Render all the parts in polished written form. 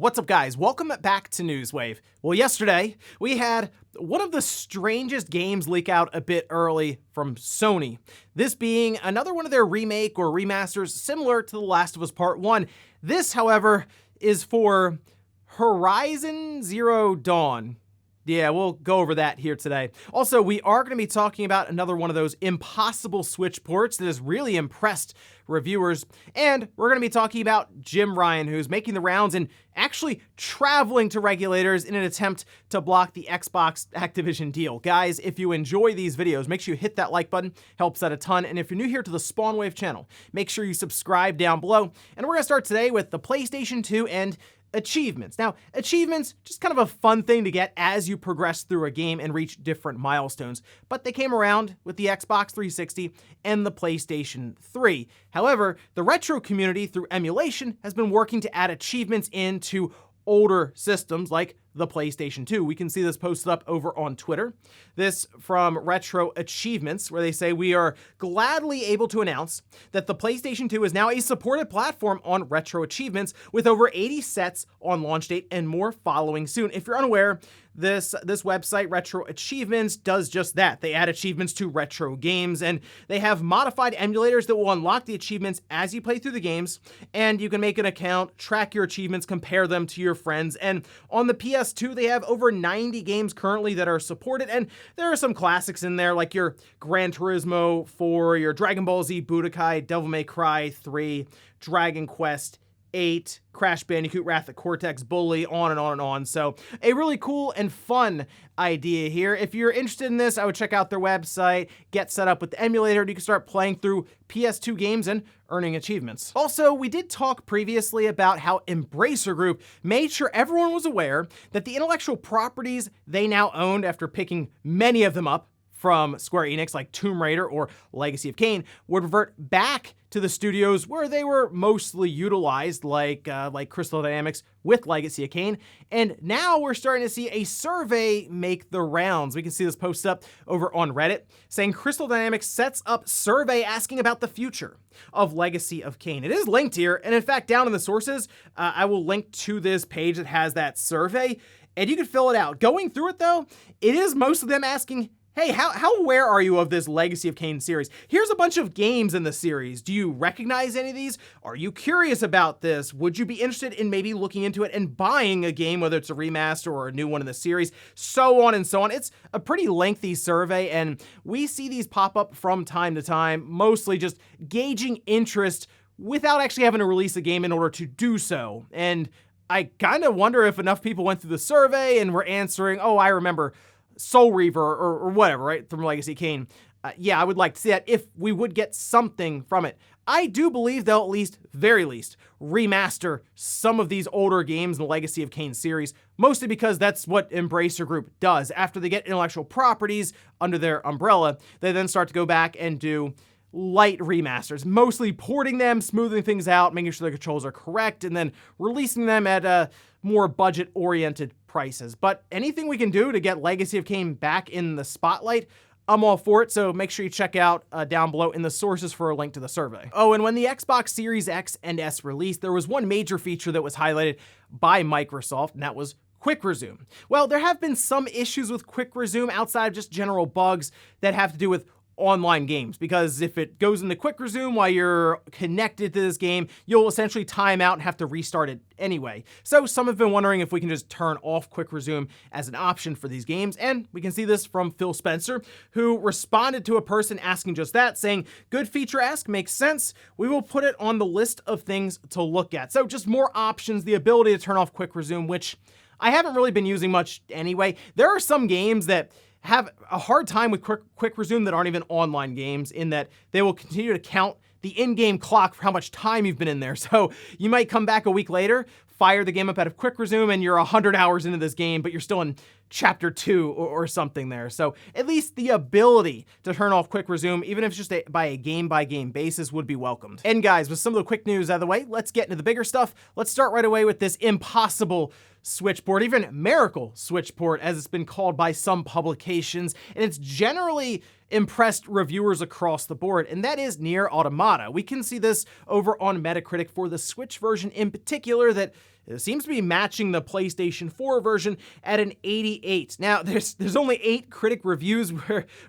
What's up, guys? Welcome back to Newswave. Well, yesterday we had one of the strangest games leak out a bit early from Sony. This being another one of their remake or remasters similar to The Last of Us Part 1. This, however, is for Horizon Zero Dawn. Yeah, we'll go over that here today. Also, we are going to be talking about another one of those impossible Switch ports that has really impressed reviewers. And we're going to be talking about Jim Ryan, who's making the rounds and actually traveling to regulators in an attempt to block the Xbox Activision deal. Guys, if you enjoy these videos, make sure you hit that like button. Helps out a ton. And if you're new here to the Spawnwave channel, make sure you subscribe down below. And we're going to start today with the PlayStation 2 and achievements. Now, achievements, just kind of a fun thing to get as you progress through a game and reach different milestones, but they came around with the Xbox 360 and the PlayStation 3. However, the retro community through emulation has been working to add achievements into older systems like the PlayStation 2. We can see this posted up over on Twitter. This from Retro Achievements, where they say, "We are gladly able to announce that the PlayStation 2 is now a supported platform on Retro Achievements with over 80 sets on launch date and more following soon." If you're unaware, this website, Retro Achievements, does just that. They add achievements to retro games, and they have modified emulators that will unlock the achievements as you play through the games, and you can make an account, track your achievements, compare them to your friends, and on the PS2, they have over 90 games currently that are supported, and there are some classics in there, like your Gran Turismo 4, your Dragon Ball Z Budokai, Devil May Cry 3, Dragon Quest 8, Crash Bandicoot, Wrath of Cortex, Bully, on and on and on. So a really cool and fun idea here. If you're interested in this, I would check out their website, get set up with the emulator, and you can start playing through PS2 games and earning achievements. Also, we did talk previously about how Embracer Group made sure everyone was aware that the intellectual properties they now owned after picking many of them up from Square Enix, like Tomb Raider or Legacy of Kain, would revert back to the studios where they were mostly utilized, like Crystal Dynamics with Legacy of Kain. And now we're starting to see a survey make the rounds. We can see this posted up over on Reddit, saying Crystal Dynamics sets up survey asking about the future of Legacy of Kain. It is linked here, and in fact, down in the sources, I will link to this page that has that survey, and you can fill it out. Going through it, though, it is most of them asking, hey, how aware are you of this Legacy of Kain series? Here's a bunch of games in the series. Do you recognize any of these? Are you curious about this? Would you be interested in maybe looking into it and buying a game, whether it's a remaster or a new one in the series? So on and so on. It's a pretty lengthy survey, and we see these pop up from time to time, mostly just gauging interest without actually having to release a game in order to do so. And I kind of wonder if enough people went through the survey and were answering, oh, I remember Soul Reaver or whatever, right, from Legacy of Kain. Yeah, I would like to see that if we would get something from it. I do believe they'll at least, very least, remaster some of these older games in the Legacy of Kain series, mostly because that's what Embracer Group does. After they get intellectual properties under their umbrella, they then start to go back and do light remasters, mostly porting them, smoothing things out, making sure the controls are correct, and then releasing them at more budget-oriented prices. But anything we can do to get Legacy of Kain back in the spotlight, I'm all for it, so make sure you check out down below in the sources for a link to the survey. Oh, and when the Xbox Series X and S released, there was one major feature that was highlighted by Microsoft, and that was Quick Resume. Well, there have been some issues with Quick Resume outside of just general bugs that have to do with online games, because if it goes into Quick Resume while you're connected to this game, you'll essentially time out and have to restart it anyway. So some have been wondering if we can just turn off Quick Resume as an option for these games, and we can see this from Phil Spencer, who responded to a person asking just that, saying, "Good feature ask, makes sense. We will put it on the list of things to look at." So just more options, the ability to turn off Quick Resume, which I haven't really been using much anyway. There are some games that have a hard time with quick resume that aren't even online games, in that they will continue to count the in-game clock for how much time you've been in there. So you might come back a week later, fire the game up out of Quick Resume, and you're 100 hours into this game, but you're still in chapter 2 or something there. So at least the ability to turn off Quick Resume, even if it's just by a game-by-game basis, would be welcomed. And guys, with some of the quick news out of the way, let's get into the bigger stuff. Let's start right away with this impossible Switch port, even miracle Switch port, as it's been called by some publications, and it's generally impressed reviewers across the board, and that is Nier Automata. We can see this over on Metacritic for the Switch version in particular, that It seems to be matching the PlayStation 4 version at an 88. Now, there's only 8 critic reviews,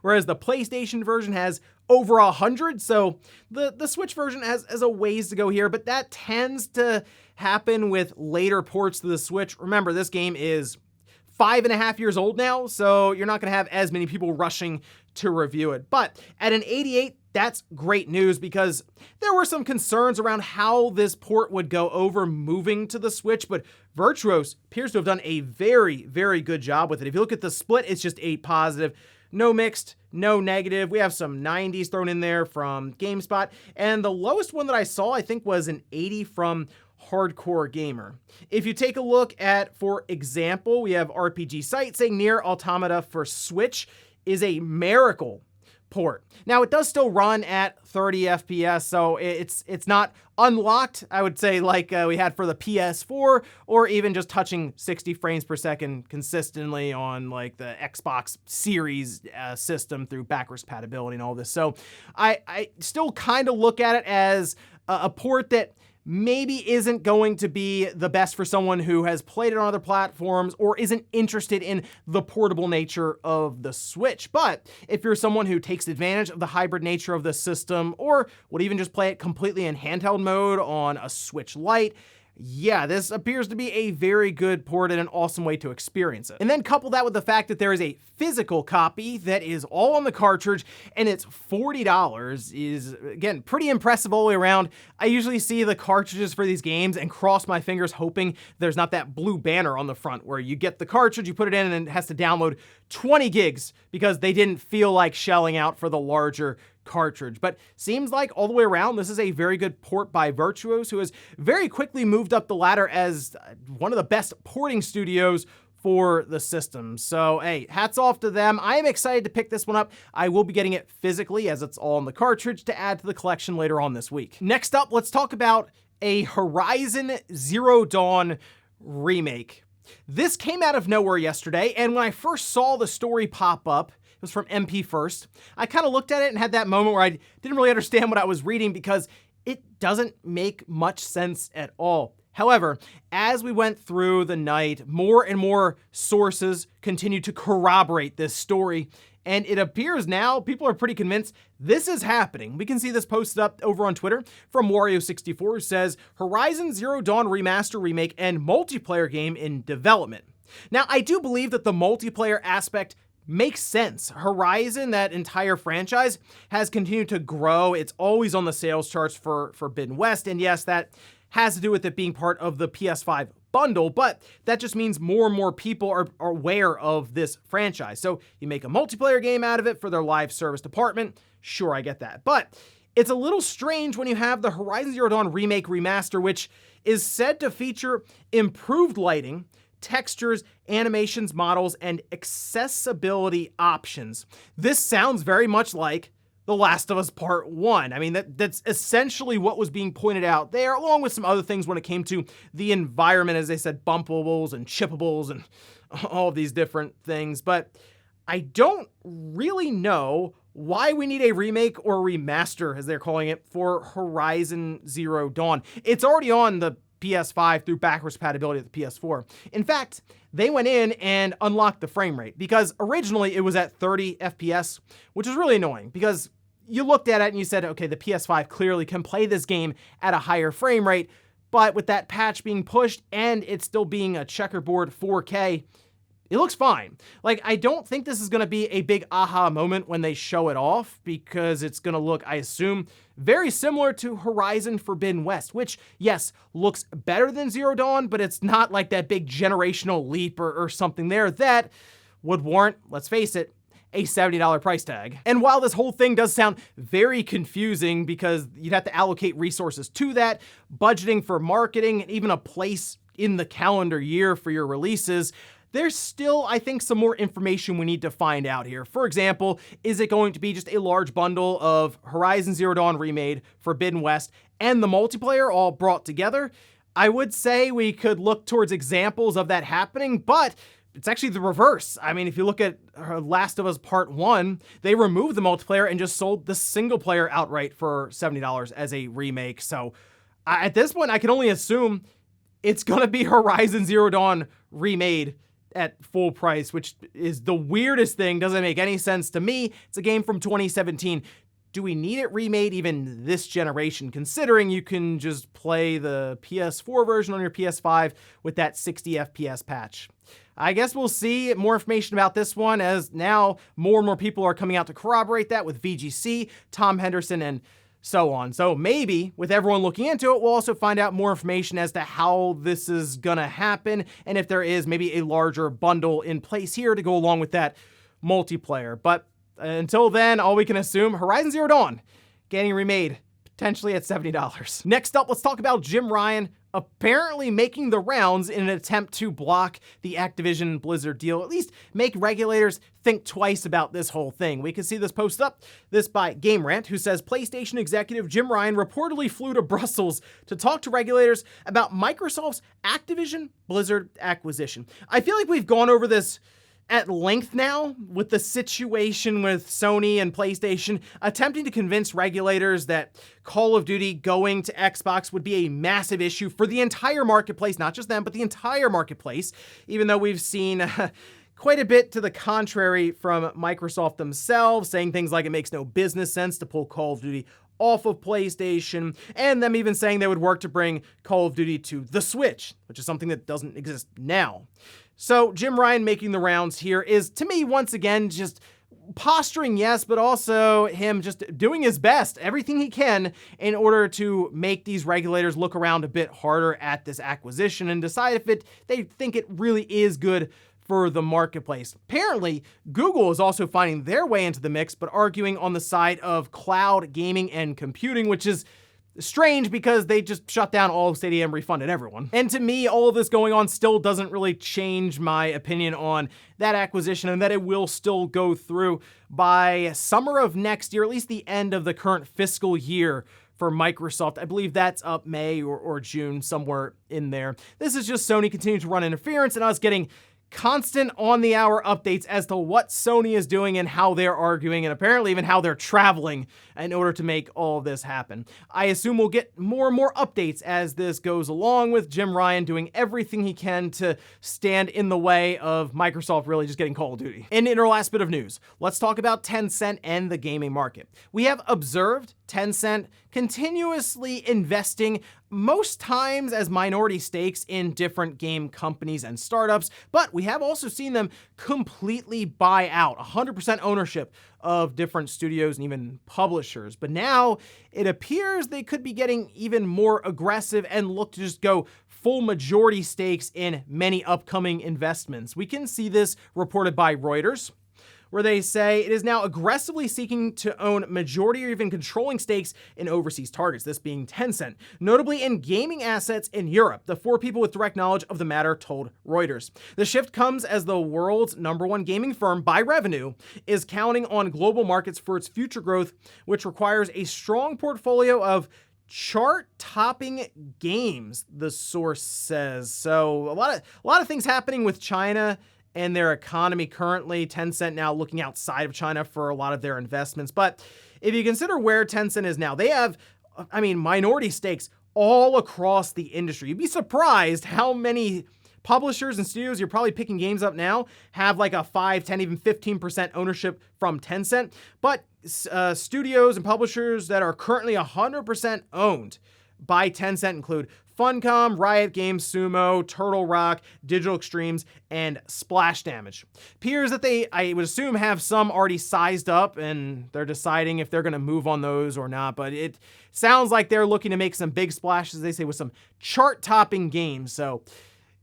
whereas the PlayStation version has over 100, so the Switch version has a ways to go here, but that tends to happen with later ports to the Switch. Remember, this game is 5.5 years old now, so you're not going to have as many people rushing to review it. But at an 88, that's great news because there were some concerns around how this port would go over moving to the Switch, but Virtuos appears to have done a very, very good job with it. If you look at the split, it's just 8 positive. No mixed, no negative. We have some 90s thrown in there from GameSpot. And the lowest one that I saw, I think, was an 80 from Hardcore Gamer. If you take a look at, for example, we have RPG Site saying Nier Automata for Switch is a miracle port. Now, it does still run at 30 FPS, so it's not unlocked, I would say, like we had for the PS4, or even just touching 60 frames per second consistently on like the Xbox Series system through backwards compatibility and all this. So I still kind of look at it as a port that maybe isn't going to be the best for someone who has played it on other platforms or isn't interested in the portable nature of the Switch. But if you're someone who takes advantage of the hybrid nature of the system or would even just play it completely in handheld mode on a Switch Lite, yeah, this appears to be a very good port and an awesome way to experience it. And then couple that with the fact that there is a physical copy that is all on the cartridge and it's $40 is, again, pretty impressive all the way around. I usually see the cartridges for these games and cross my fingers hoping there's not that blue banner on the front where you get the cartridge, you put it in, and it has to download 20 gigs because they didn't feel like shelling out for the larger cartridge. But seems like all the way around, this is a very good port by Virtuos, who has very quickly moved up the ladder as one of the best porting studios for the system. So, hey, hats off to them. I am excited to pick this one up. I will be getting it physically as it's all on the cartridge to add to the collection later on this week. Next up, let's talk about a Horizon Zero Dawn remake. This came out of nowhere yesterday, and when I first saw the story pop up, was from MP First, I kind of looked at it and had that moment where I didn't really understand what I was reading because it doesn't make much sense at all. However, as we went through the night, more and more sources continued to corroborate this story, and it appears now people are pretty convinced this is happening. We can see this posted up over on Twitter from Wario64, who says, Horizon Zero Dawn Remaster, Remake, and multiplayer game in development. Now, I do believe that the multiplayer aspect makes sense. Horizon, that entire franchise, has continued to grow. It's always on the sales charts for Forbidden West, and yes, that has to do with it being part of the PS5 bundle, but that just means more and more people are aware of this franchise. So you make a multiplayer game out of it for their live service department, sure, I get that. But it's a little strange when you have the Horizon Zero Dawn Remake Remaster, which is said to feature improved lighting, textures, animations, models, and accessibility options. This sounds very much like The Last of Us Part 1. I mean, that's essentially what was being pointed out there, along with some other things when it came to the environment, as they said, bumpables and chippables and all of these different things. But I don't really know why we need a remake or remaster, as they're calling it, for Horizon Zero Dawn. It's already on the PS5 through backwards compatibility with the PS4. In fact, they went in and unlocked the frame rate because originally it was at 30 FPS, which is really annoying because you looked at it and you said, okay, the PS5 clearly can play this game at a higher frame rate, but with that patch being pushed and it still being a checkerboard 4K, it looks fine. Like, I don't think this is going to be a big aha moment when they show it off because it's going to look, I assume, very similar to Horizon Forbidden West, which, yes, looks better than Zero Dawn, but it's not like that big generational leap or something there that would warrant, let's face it, a $70 price tag. And while this whole thing does sound very confusing because you'd have to allocate resources to that, budgeting for marketing, and even a place in the calendar year for your releases, there's still, I think, some more information we need to find out here. For example, is it going to be just a large bundle of Horizon Zero Dawn Remade, Forbidden West, and the multiplayer all brought together? I would say we could look towards examples of that happening, but it's actually the reverse. I mean, if you look at Last of Us Part 1, they removed the multiplayer and just sold the single player outright for $70 as a remake. So at this point, I can only assume it's gonna be Horizon Zero Dawn remade at full price, which is the weirdest thing. Doesn't make any sense to me. It's a game from 2017. Do we need it remade even this generation, considering you can just play the PS4 version on your PS5 with that 60 FPS patch? I guess we'll see more information about this one, as now more and more people are coming out to corroborate that with VGC, Tom Henderson, and so on. So maybe with everyone looking into it, we'll also find out more information as to how this is gonna happen, and if there is maybe a larger bundle in place here to go along with that multiplayer. But until then, all we can assume, Horizon Zero Dawn getting remade, potentially at $70. Next up, let's talk about Jim Ryan apparently making the rounds in an attempt to block the Activision Blizzard deal, at least make regulators think twice about this whole thing. We can see this post up, this by Game Rant, who says PlayStation executive Jim Ryan reportedly flew to Brussels to talk to regulators about Microsoft's Activision Blizzard acquisition. I feel like we've gone over this at length now, with the situation with Sony and PlayStation attempting to convince regulators that Call of Duty going to Xbox would be a massive issue for the entire marketplace, not just them, but the entire marketplace, even though we've seen quite a bit to the contrary from Microsoft themselves, saying things like it makes no business sense to pull Call of Duty off of PlayStation, and them even saying they would work to bring Call of Duty to the Switch, which is something that doesn't exist now. So Jim Ryan making the rounds here is, to me, once again, just posturing, yes, but also him just doing his best, everything he can, in order to make these regulators look around a bit harder at this acquisition and decide if they think it really is good for the marketplace. Apparently, Google is also finding their way into the mix, but arguing on the side of cloud gaming and computing, which is strange because they just shut down all of Stadia and refunded everyone. And to me, all of this going on still doesn't really change my opinion on that acquisition, and that it will still go through by summer of next year, at least the end of the current fiscal year for Microsoft. I believe that's up May or June, somewhere in there. This is just Sony continuing to run interference and us getting constant on-the-hour updates as to what Sony is doing and how they're arguing, and apparently even how they're traveling in order to make all of this happen. I assume we'll get more and more updates as this goes along, with Jim Ryan doing everything he can to stand in the way of Microsoft really just getting Call of Duty. And in our last bit of news, let's talk about Tencent and the gaming market. We have observed Tencent continuously investing, most times as minority stakes, in different game companies and startups, but we have also seen them completely buy out 100% ownership of different studios and even publishers. But now it appears they could be getting even more aggressive and look to just go full majority stakes in many upcoming investments. We can see this reported by Reuters, where they say it is now aggressively seeking to own majority or even controlling stakes in overseas targets, this being Tencent, notably in gaming assets in Europe, the four people with direct knowledge of the matter told Reuters. The shift comes as the world's #1 gaming firm by revenue is counting on global markets for its future growth, which requires a strong portfolio of chart-topping games, the source says. So a lot of things happening with China and their economy currently. Tencent now looking outside of China for a lot of their investments. But if you consider where Tencent is now, they have, minority stakes all across the industry. You'd be surprised how many publishers and studios you're probably picking games up now have like a 5, 10, even 15% ownership from Tencent. But studios and publishers that are currently 100% owned by Tencent include Funcom, Riot Games, Sumo, Turtle Rock, Digital Extremes, and Splash Damage. Appears that they, I would assume, have some already sized up and they're deciding if they're going to move on those or not, but it sounds like they're looking to make some big splashes, they say, with some chart-topping games. So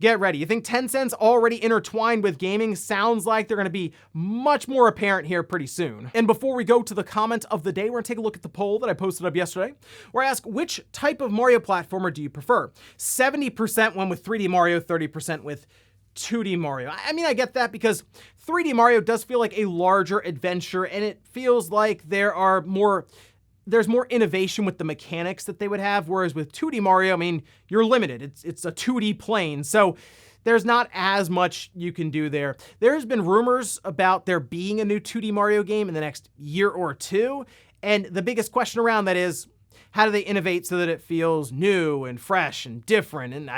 get ready. You think Tencent's already intertwined with gaming? Sounds like they're going to be much more apparent here pretty soon. And before we go to the comment of the day, we're going to take a look at the poll that I posted up yesterday, where I ask, which type of Mario platformer do you prefer? 70% went with 3D Mario, 30% with 2D Mario. I get that because 3D Mario does feel like a larger adventure, and it feels like there's more innovation with the mechanics that they would have, whereas with 2D Mario, you're limited. It's a 2D plane, so there's not as much you can do there. There's been rumors about there being a new 2D Mario game in the next year or two, and the biggest question around that is, how do they innovate so that it feels new and fresh and different? And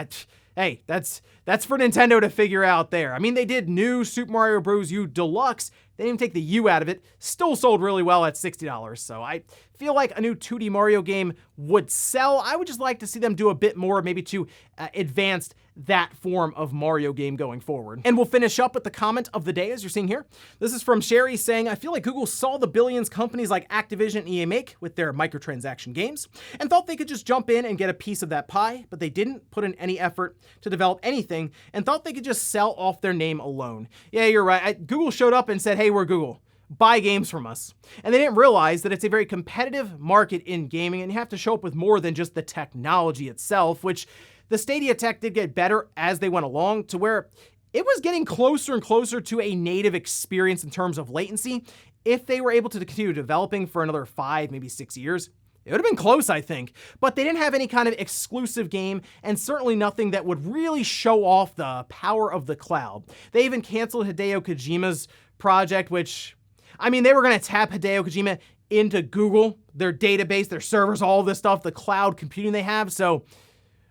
hey, that's for Nintendo to figure out there. I mean, they did New Super Mario Bros. U Deluxe. They didn't even take the U out of it. Still sold really well at $60. So I feel like a new 2D Mario game would sell. I would just like to see them do a bit more, maybe to advance that form of Mario game going forward. And we'll finish up with the comment of the day, as you're seeing here. This is from Sherry saying, I feel like Google saw the billions companies like Activision and EA make with their microtransaction games and thought they could just jump in and get a piece of that pie, but they didn't put in any effort to develop anything and thought they could just sell off their name alone. Yeah, you're right. Google showed up and said, hey, we're Google. Buy games from us. And they didn't realize that it's a very competitive market in gaming and you have to show up with more than just the technology itself, which the Stadia tech did get better as they went along to where it was getting closer and closer to a native experience in terms of latency. If they were able to continue developing for another 5, maybe 6 years, it would have been close, I think. But they didn't have any kind of exclusive game and certainly nothing that would really show off the power of the cloud. They even canceled Hideo Kojima's project, which, I mean, they were going to tap Hideo Kojima into Google, their database, their servers, all this stuff, the cloud computing they have. So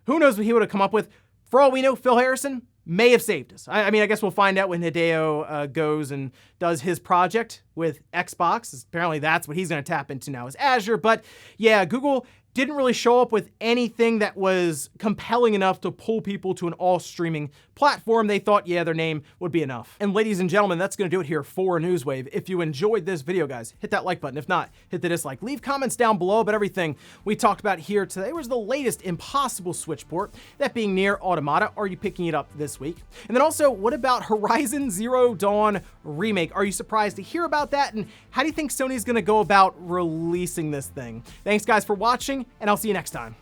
who knows what he would have come up with. For all we know, Phil Harrison may have saved us. I mean, I guess we'll find out when Hideo goes and does his project with Xbox. Apparently that's what he's going to tap into now is Azure. But yeah, Google didn't really show up with anything that was compelling enough to pull people to an all-streaming platform. They thought, yeah, their name would be enough. And ladies and gentlemen, that's going to do it here for Newswave. If you enjoyed this video, guys, hit that like button. If not, hit the dislike. Leave comments down below about everything we talked about here today. Was the latest impossible Switch port, that being Nier Automata. Are you picking it up this week? And then also, what about Horizon Zero Dawn Remake? Are you surprised to hear about that? And how do you think Sony's going to go about releasing this thing? Thanks, guys, for watching, and I'll see you next time.